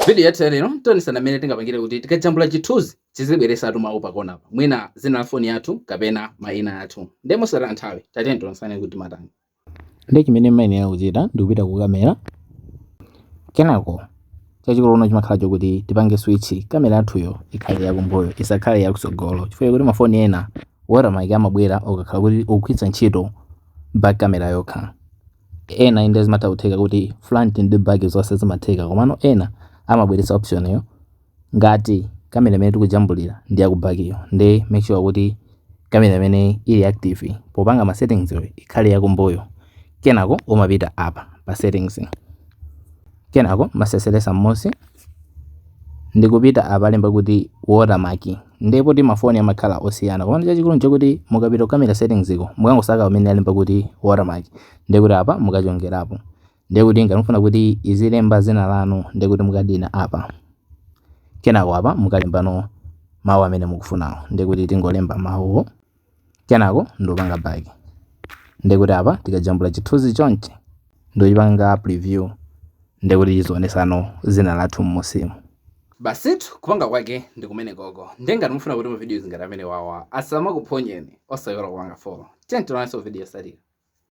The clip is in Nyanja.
Video yathu lero tonisana mmene tingapangire kuti tikajambula chithunzi chizibweresatu mawu pakona apa mwina zina la foni yathu kapena mayina athu ndemosera nthawi tatiyeni tionsane kuti matani. Ndi chimene mmayenera kuchita ndikupita ku kamera kenako chachikulu uno chimakhala chokuti tipange switch kamera yathuyo ikhale yakumbuyo isakhale yakutsogolo chifukwa kuti mafoni ena watermark amabwera ukakhala kuti ukugwiritsa ntchito back camera yokha. Ena inde zimatha kutheka kuti front ndi back zonse zimatheka komano ena amabweretsa option yo ngati kamera imene tikujambulira ndi yakubakiyo ndi make sure kuti kamera imene ili active popanga ma settings yo ikhale yakumbuyo. Kenako umapita apa pa settings kenako maseseresa mmosi ndikupita apa lemba kuti watermark ndipo ti mafoni amakhala osiyana komano chachikulu nchokuti mukapita kamera settings iko mukangosaka umene alemba kuti watermark ndikuti apa mukachongerapo ndikuti ngamufuna kuti izilemba zina lanu ndikuti mukadina apa kenako apa mukalembano mawu amene mukufunawo ndikuti tingolemba mawuwo kenako ndopanga back ndikuti apa tikajambula chithunzi chonche ndochipanga preview ndikuti chizionesano zina lathu mmosimu. Basitu kupanga kwake ndi kumene gogo ndengati mufuna kuti mu videos ngati amene wawa asamakuphonyeni osayora kupanga follow. Tiyeni tionanso video yotsatira.